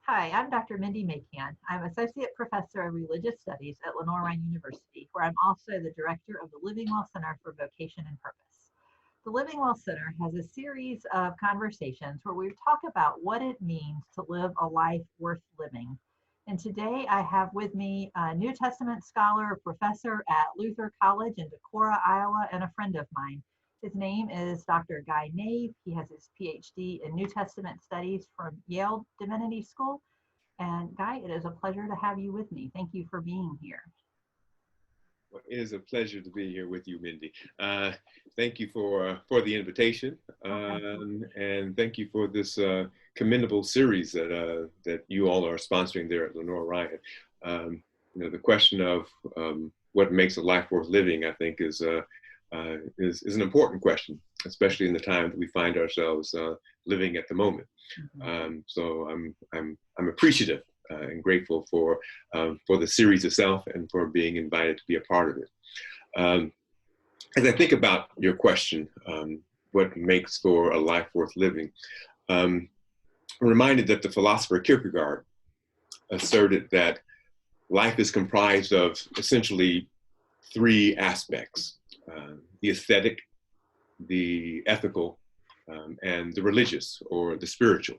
Hi, I'm Dr. Mindy Macan. I'm Associate Professor of Religious Studies at Lenore University, where I'm also the Director of the Living Well Center for Vocation and Purpose. The Living Well Center has a series of conversations where we talk about what it means to live a life worth living. And today I have with me a New Testament scholar, professor at Luther College in Decorah, Iowa, and a friend of mine. His name is Dr. Guy Nave. He has his PhD in New Testament Studies from Yale Divinity School. And Guy, it is a pleasure to have you with me. Thank you for being here. Well, it is a pleasure to be here with you, Mindy. Thank you for the invitation, and thank you for this commendable series that you all are sponsoring there at Lenore Ryan. The question of what makes a life worth living, I think, is an important question, especially in the time that we find ourselves living at the moment. So I'm appreciative and grateful for the series itself and for being invited to be a part of it. As I think about your question, what makes for a life worth living, I'm reminded that the philosopher Kierkegaard asserted that life is comprised of essentially three aspects: the aesthetic, the ethical, and the religious or the spiritual.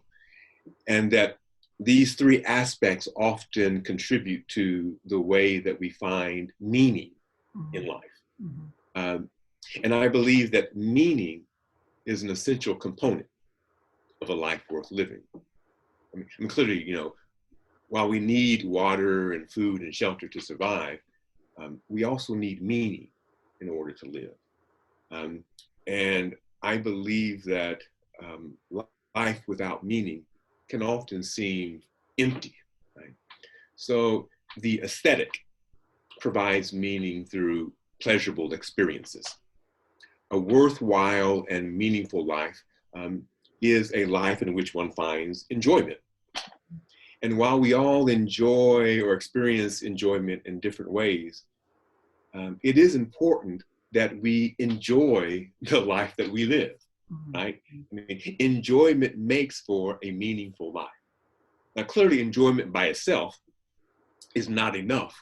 And that these three aspects often contribute to the way that we find meaning in life. And I believe that meaning is an essential component of a life worth living. I mean clearly, while we need water and food and shelter to survive, we also need meaning in order to live. And I believe that life without meaning can often seem empty, right? So the aesthetic provides meaning through pleasurable experiences. A worthwhile and meaningful life is a life in which one finds enjoyment. And while we all enjoy or experience enjoyment in different ways, it is important that we enjoy the life that we live, right? I mean, enjoyment makes for a meaningful life. Now, clearly, enjoyment by itself is not enough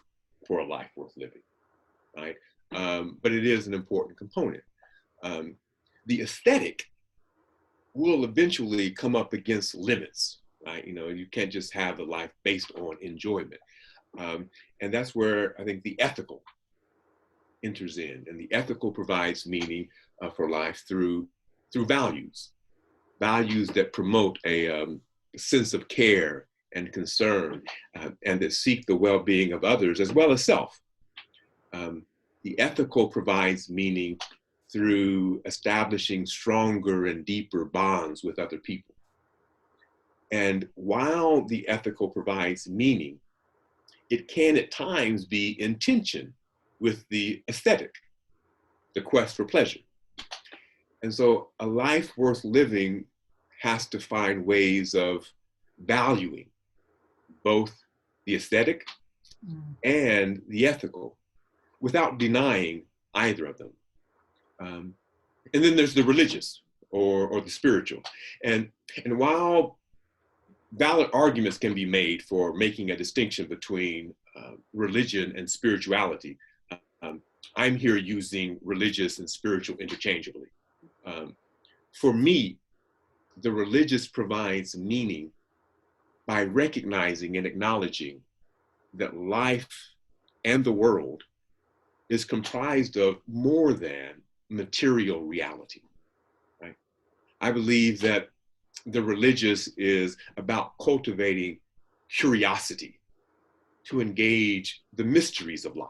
for a life worth living, right? But it is an important component. The aesthetic will eventually come up against limits, right? You can't just have a life based on enjoyment. And that's where I think the ethical enters in, and the ethical provides meaning for life through values that promote a sense of care and concern, and that seek the well-being of others as well as self. The ethical provides meaning through establishing stronger and deeper bonds with other people. And while the ethical provides meaning, it can at times be in tension with the aesthetic, the quest for pleasure. And so a life worth living has to find ways of valuing both the aesthetic and the ethical without denying either of them. And then there's the religious or the spiritual. And while valid arguments can be made for making a distinction between religion and spirituality, I'm here using religious and spiritual interchangeably. For me, the religious provides meaning by recognizing and acknowledging that life and the world is comprised of more than material reality, right? I believe that the religious is about cultivating curiosity to engage the mysteries of life.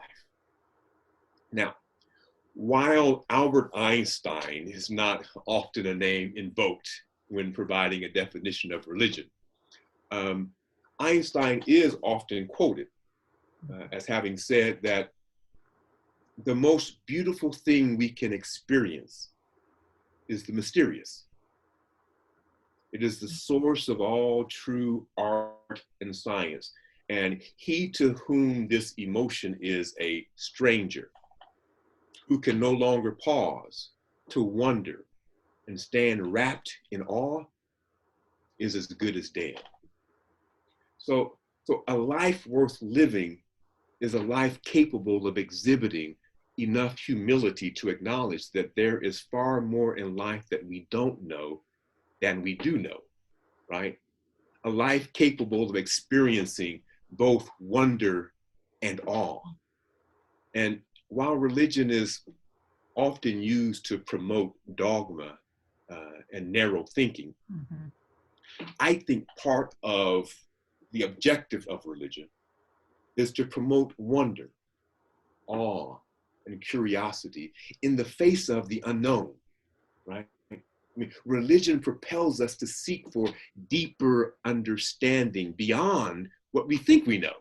Now, while Albert Einstein is not often a name invoked when providing a definition of religion, Einstein is often quoted as having said that the most beautiful thing we can experience is the mysterious. It is the source of all true art and science. And he to whom this emotion is a stranger, who can no longer pause to wonder and stand wrapped in awe, is as good as dead. So a life worth living is a life capable of exhibiting enough humility to acknowledge that there is far more in life that we don't know than we do know, right? A life capable of experiencing both wonder and awe. And while religion is often used to promote dogma and narrow thinking, I think part of the objective of religion is to promote wonder, awe, and curiosity in the face of the unknown, right? I mean, religion propels us to seek for deeper understanding beyond what we think we know,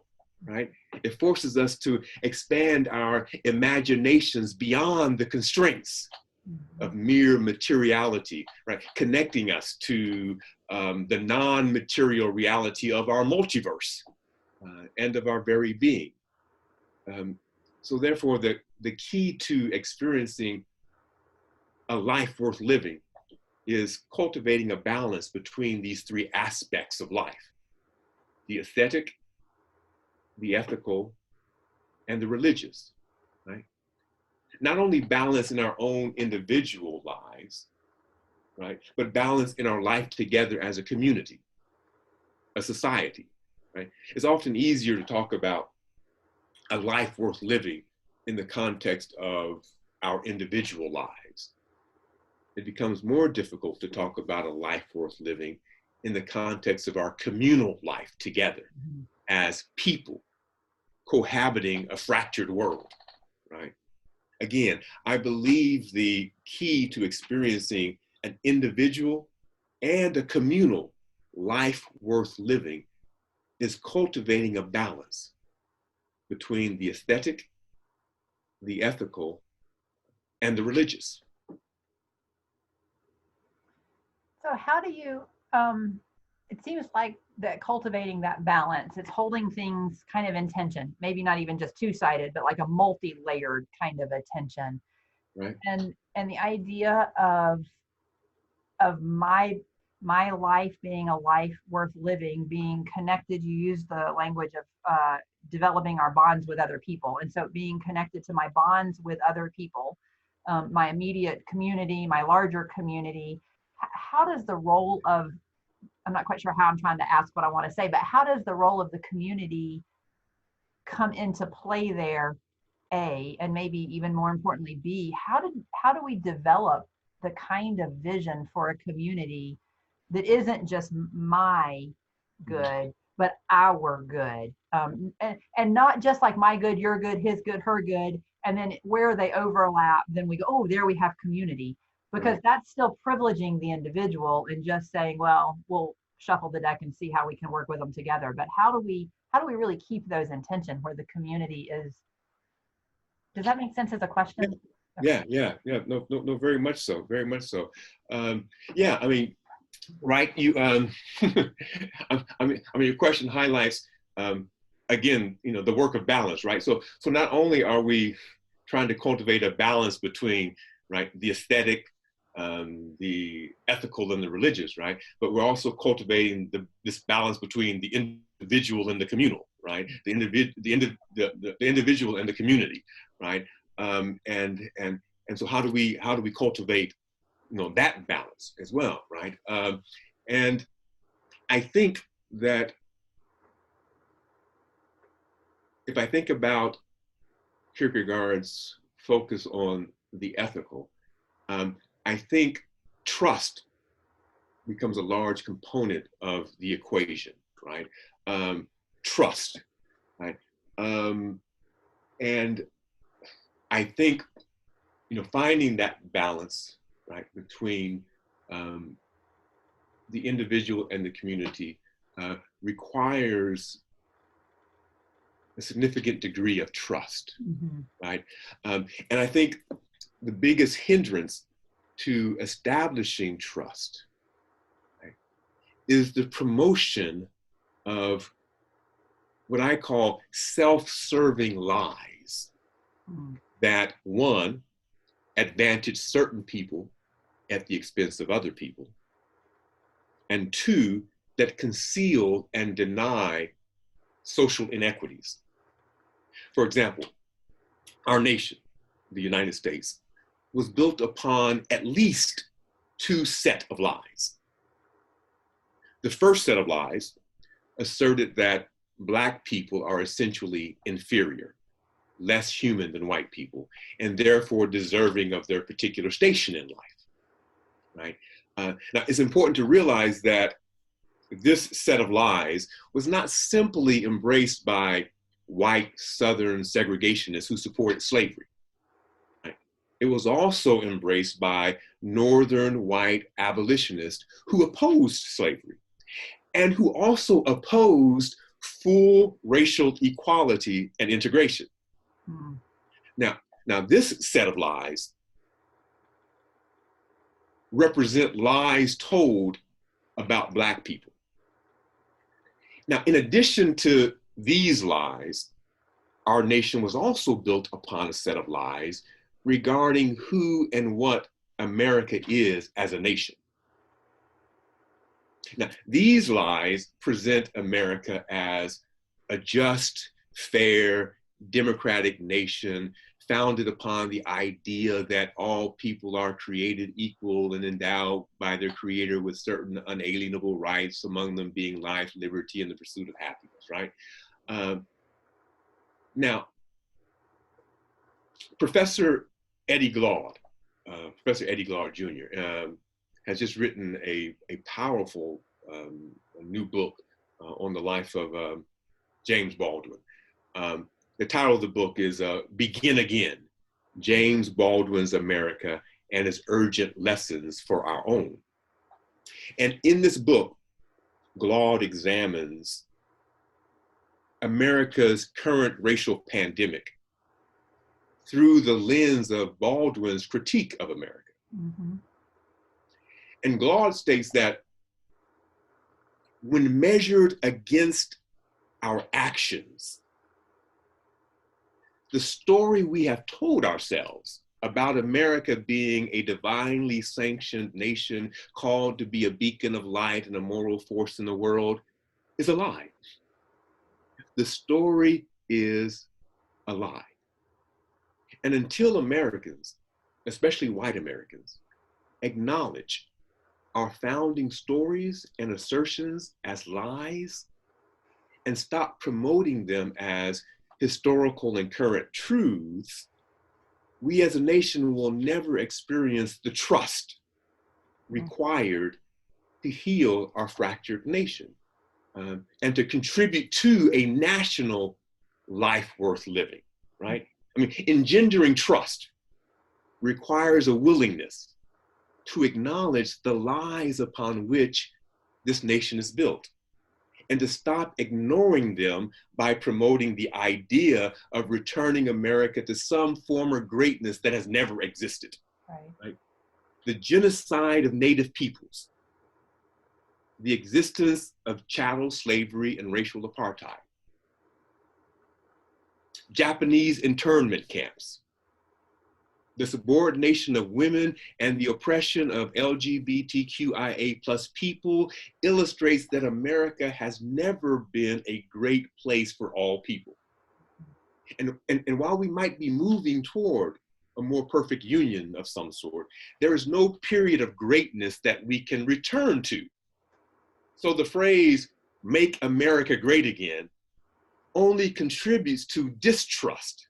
right? It forces us to expand our imaginations beyond the constraints of mere materiality, right? Connecting us to the non-material reality of our multiverse and of our very being. So therefore, the key to experiencing a life worth living is cultivating a balance between these three aspects of life: the aesthetic, the ethical, and the religious, right? Not only balance in our own individual lives, right, but balance in our life together as a community, a society, right? It's often easier to talk about a life worth living in the context of our individual lives. It becomes more difficult to talk about a life worth living in the context of our communal life together as people cohabiting a fractured world, right? Again, I believe the key to experiencing an individual and a communal life worth living is cultivating a balance between the aesthetic, the ethical, and the religious. So how do you, it seems like that cultivating that balance, it's holding things kind of in tension, maybe not even just two-sided, but like a multi-layered kind of attention. Right. And the idea of my life being a life worth living, being connected, you use the language of developing our bonds with other people. And so being connected to my bonds with other people, my immediate community, my larger community, how does the role of, I'm not quite sure how I'm trying to ask what I want to say, but how does the role of the community come into play there, A, and maybe even more importantly, B, how do we develop the kind of vision for a community that isn't just my good, but our good, and not just like my good, your good, his good, her good, and then where they overlap, then we go, oh, there we have community, because that's still privileging the individual and just saying, well, we'll shuffle the deck and see how we can work with them together. But how do we really keep those in tension where the community is? Does that make sense as a question? Yeah. No, very much so, very much so. Yeah, I mean, right, you, I mean, your question highlights, again, you know, the work of balance, right? So not only are we trying to cultivate a balance between, right, the aesthetic, the ethical and the religious, right? But we're also cultivating this balance between the individual and the communal, right? The individual and the community, right? And so how do we cultivate, you know, that balance as well, right? And I think that if I think about Kierkegaard's focus on the ethical, I think trust becomes a large component of the equation, right? Trust, right? And I think, you know, finding that balance, right, between the individual and the community requires a significant degree of trust, right? And I think the biggest hindrance to establishing trust, right, is the promotion of what I call self-serving lies that, one, advantage certain people at the expense of other people, and two, that conceal and deny social inequities. For example, our nation, the United States, was built upon at least two sets of lies. The first set of lies asserted that Black people are essentially inferior, less human than white people, and therefore deserving of their particular station in life, right? Now, it's important to realize that this set of lies was not simply embraced by white Southern segregationists who supported slavery. Right? It was also embraced by Northern white abolitionists who opposed slavery and who also opposed full racial equality and integration. Mm. Now, this set of lies represent lies told about Black people. Now, in addition to these lies, our nation was also built upon a set of lies regarding who and what America is as a nation. Now, these lies present America as a just, fair, democratic nation founded upon the idea that all people are created equal and endowed by their creator with certain unalienable rights, among them being life, liberty, and the pursuit of happiness, right? Now, Professor Eddie Glaude Jr., has just written a powerful new book on the life of James Baldwin. The title of the book is Begin Again, James Baldwin's America and Its Urgent Lessons for Our Own. And in this book, Glaude examines America's current racial pandemic through the lens of Baldwin's critique of America. Mm-hmm. And Glaude states that when measured against our actions, the story we have told ourselves about America being a divinely sanctioned nation called to be a beacon of light and a moral force in the world is a lie. The story is a lie. And until Americans, especially white Americans, acknowledge our founding stories and assertions as lies and stop promoting them as historical and current truths, we as a nation will never experience the trust required to heal our fractured nation and to contribute to a national life worth living, right? I mean, engendering trust requires a willingness to acknowledge the lies upon which this nation is built, and to stop ignoring them by promoting the idea of returning America to some former greatness that has never existed. Right? The genocide of Native peoples, the existence of chattel slavery and racial apartheid, Japanese internment camps, the subordination of women and the oppression of LGBTQIA+ people illustrates that America has never been a great place for all people. And while we might be moving toward a more perfect union of some sort, there is no period of greatness that we can return to. So the phrase, "make America great again," only contributes to distrust,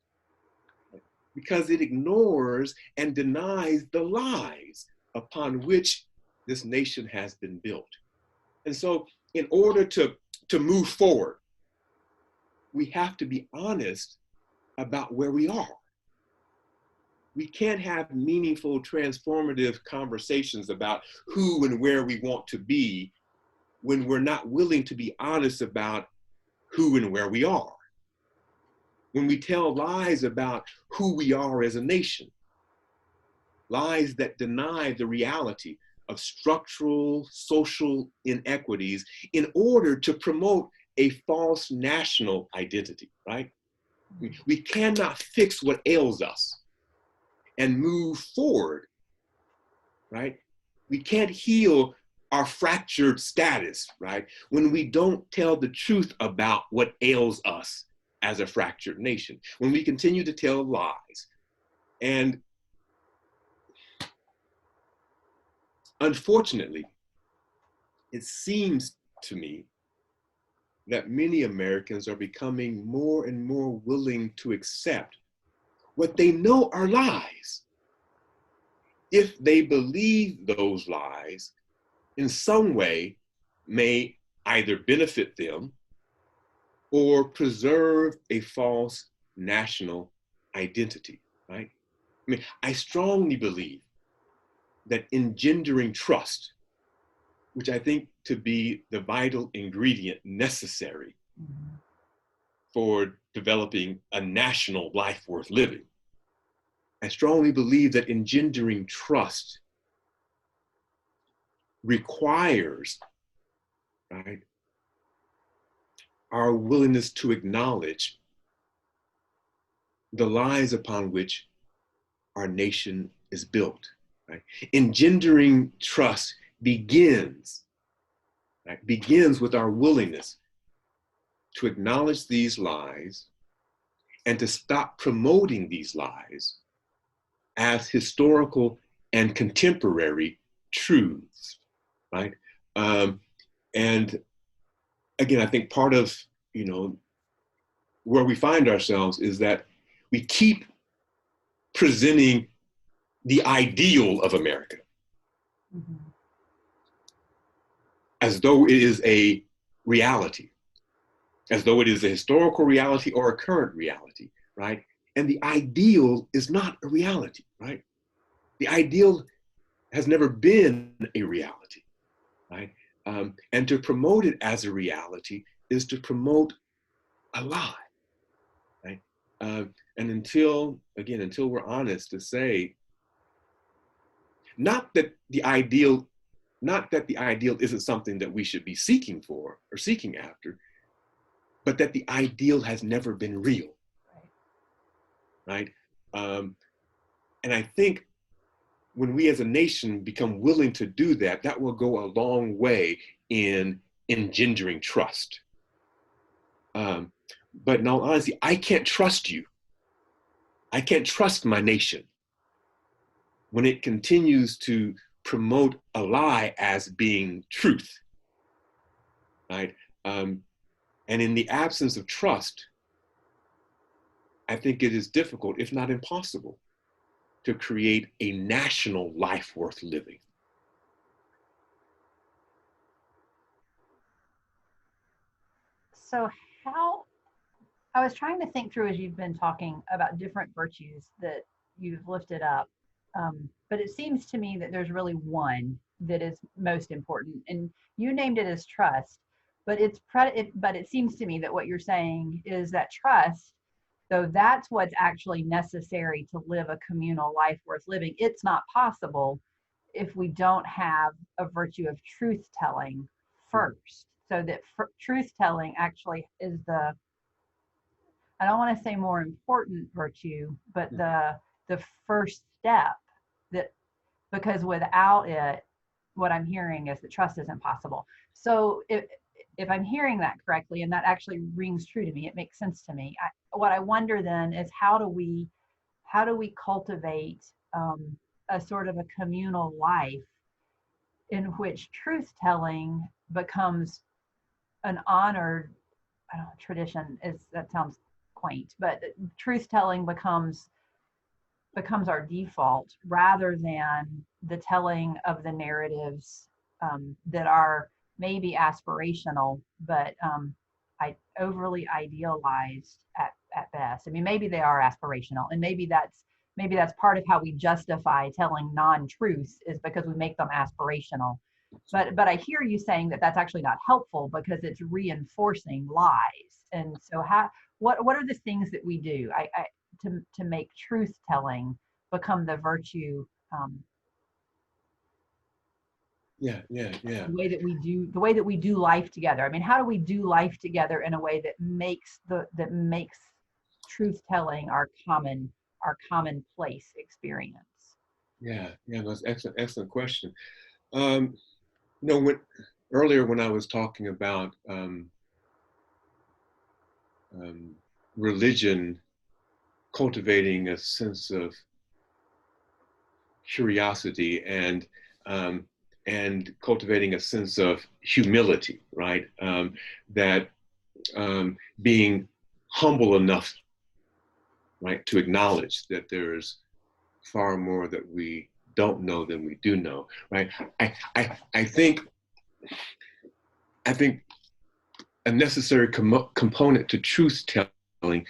because it ignores and denies the lies upon which this nation has been built. And so in order to move forward, we have to be honest about where we are. We can't have meaningful, transformative conversations about who and where we want to be when we're not willing to be honest about who and where we are. When we tell lies about who we are as a nation, lies that deny the reality of structural social inequities in order to promote a false national identity, right? We cannot fix what ails us and move forward, right? We can't heal our fractured status, right? When we don't tell the truth about what ails us as a fractured nation, when we continue to tell lies. And unfortunately, it seems to me that many Americans are becoming more and more willing to accept what they know are lies, if they believe those lies in some way may either benefit them or preserve a false national identity, right? I mean, I strongly believe that engendering trust, which I think to be the vital ingredient necessary for developing a national life worth living, I strongly believe that engendering trust requires, right, our willingness to acknowledge the lies upon which our nation is built. Right? Engendering trust begins, right, begins with our willingness to acknowledge these lies and to stop promoting these lies as historical and contemporary truths, right? And again, I think part of, where we find ourselves is that we keep presenting the ideal of America as though it is a reality, as though it is a historical reality or a current reality, right? And the ideal is not a reality, right? The ideal has never been a reality, right? And to promote it as a reality is to promote a lie, right? And until we're honest to say, not that the ideal isn't something that we should be seeking for or seeking after, but that the ideal has never been real, right? And I think when we as a nation become willing to do that, that will go a long way in engendering trust. But in all honesty, I can't trust you. I can't trust my nation when it continues to promote a lie as being truth, right? And in the absence of trust, I think it is difficult, if not impossible, to create a national life worth living. So I was trying to think through as you've been talking about different virtues that you've lifted up. But it seems to me that there's really one that is most important, and you named it as trust. But but it seems to me that what you're saying is that trust, though that's what's actually necessary to live a communal life worth living, it's not possible if we don't have a virtue of truth telling first. So that truth telling actually is I don't want to say more important virtue, but the first step, that because without it, what I'm hearing is that trust isn't possible. So if I'm hearing that correctly, and that actually rings true to me, it makes sense to me. What I wonder then is how do we cultivate a sort of a communal life in which truth telling becomes an honored, I don't know, tradition is, that sounds quaint, but truth telling becomes our default rather than the telling of the narratives that are maybe aspirational, but overly idealized at best. I mean, maybe they are aspirational, and maybe that's part of how we justify telling non-truths, is because we make them aspirational. But I hear you saying that that's actually not helpful because it's reinforcing lies. And so what are the things that we do to make truth telling become the virtue, the way that we do life together? I mean, how do we do life together in a way that makes truth telling our commonplace experience? That's excellent question. Earlier when I was talking about religion cultivating a sense of curiosity and cultivating a sense of humility, right? That being humble enough, right, to acknowledge that there's far more that we don't know than we do know, right? I think a necessary component to truth telling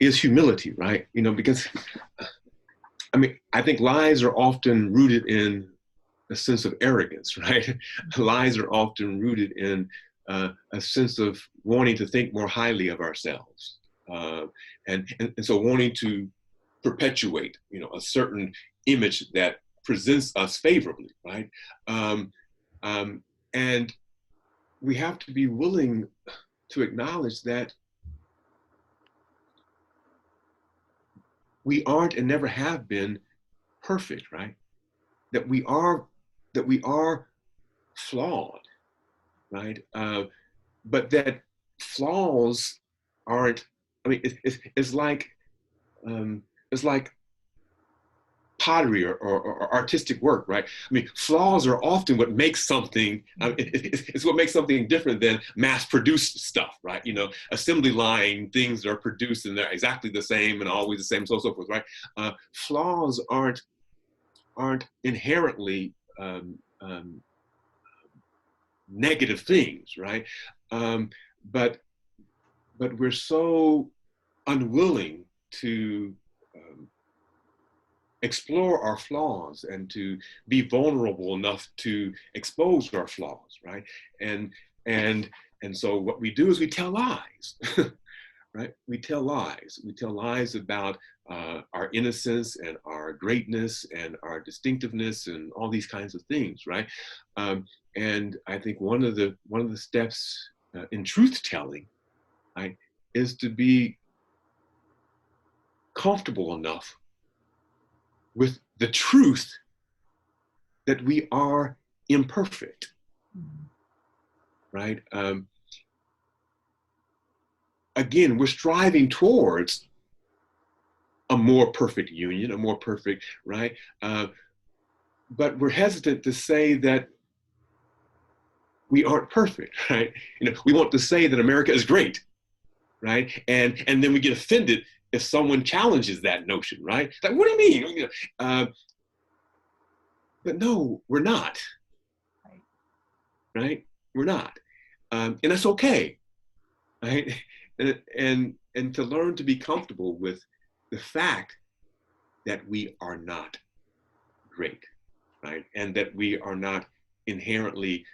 is humility, right? Because I think lies are often rooted in a sense of arrogance, right? Lies are often rooted in a sense of wanting to think more highly of ourselves, and so wanting to perpetuate, a certain image that presents us favorably, right? And we have to be willing to acknowledge that we aren't and never have been perfect, right? That we are flawed, right? But that flaws aren't. It's like it's like pottery or artistic work, right? Flaws are often what makes something. It's what makes something different than mass-produced stuff, right? Assembly line things that are produced and they're exactly the same and always the same, so forth, right? Flaws aren't inherently negative things, right? But we're so unwilling to explore our flaws and to be vulnerable enough to expose our flaws, right? And so what we do is we tell lies, right? We tell lies. We tell lies about our innocence and our greatness and our distinctiveness and all these kinds of things, right? And I think one of the steps in truth telling, right, is to be comfortable enough with the truth that we are imperfect, right? Again, we're striving towards a more perfect union, a more perfect, right? But we're hesitant to say that we aren't perfect, right? We want to say that America is great, right? And then we get offended if someone challenges that notion, right? Like, what do you mean? But no, we're not, right? We're not, and that's okay, right? And to learn to be comfortable with the fact that we are not great, right? And that we are not inherently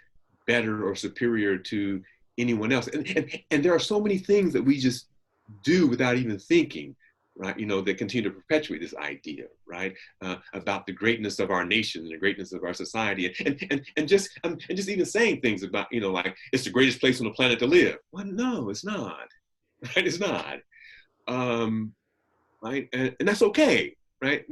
better or superior to anyone else. And there are so many things that we just do without even thinking, right? That continue to perpetuate this idea, right? About the greatness of our nation and the greatness of our society, and just even saying things about, like it's the greatest place on the planet to live. Well, no, it's not, right? It's not, right? And that's okay, right?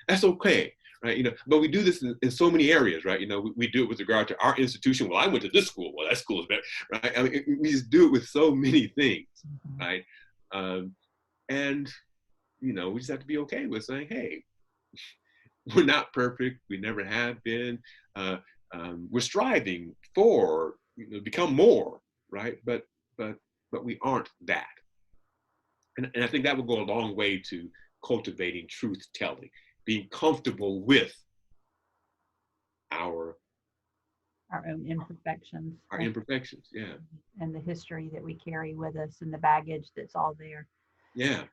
That's okay, right? But we do this in so many areas, right? We do it with regard to our institution. Well, I went to this school. Well, that school is better, right? We just do it with so many things, right? And we just have to be okay with saying, hey, we're not perfect. We never have been. We're striving for become more, right? But we aren't that. And I think that will go a long way to cultivating truth telling, being comfortable with our own imperfections. Our imperfections, yeah. And the history that we carry with us and the baggage that's all there. Yeah,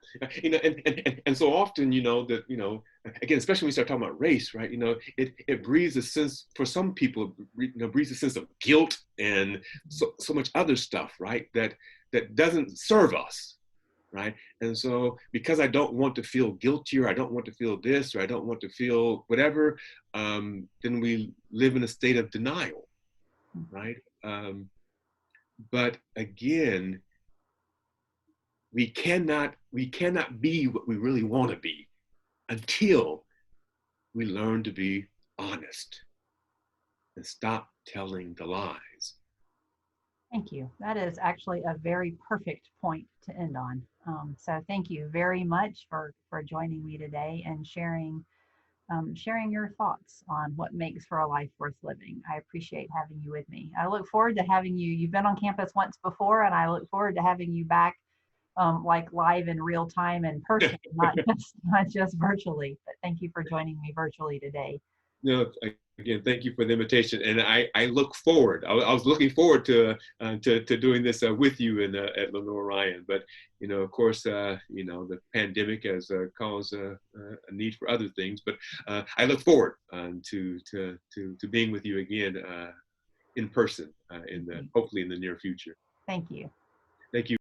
and so often, that, again, especially when we start talking about race, right? It breeds a sense, for some people, breeds a sense of guilt and so much other stuff, right? That doesn't serve us, right? And so because I don't want to feel guilty, or I don't want to feel this, or I don't want to feel whatever, then we live in a state of denial, right? But again, we cannot be what we really want to be until we learn to be honest, and stop telling the lies. Thank you. That is actually a very perfect point to end on. So thank you very much for joining me today and sharing your thoughts on what makes for a life worth living. I appreciate having you with me. I look forward to having you. You've been on campus once before, and I look forward to having you back, like live in real time in person, not just virtually. But thank you for joining me virtually today. No, again, thank you for the invitation, and I look forward. I was looking forward to doing this with you at Lenore Ryan, but of course, the pandemic has caused a need for other things. But I look forward to being with you again in person hopefully in the near future. Thank you. Thank you.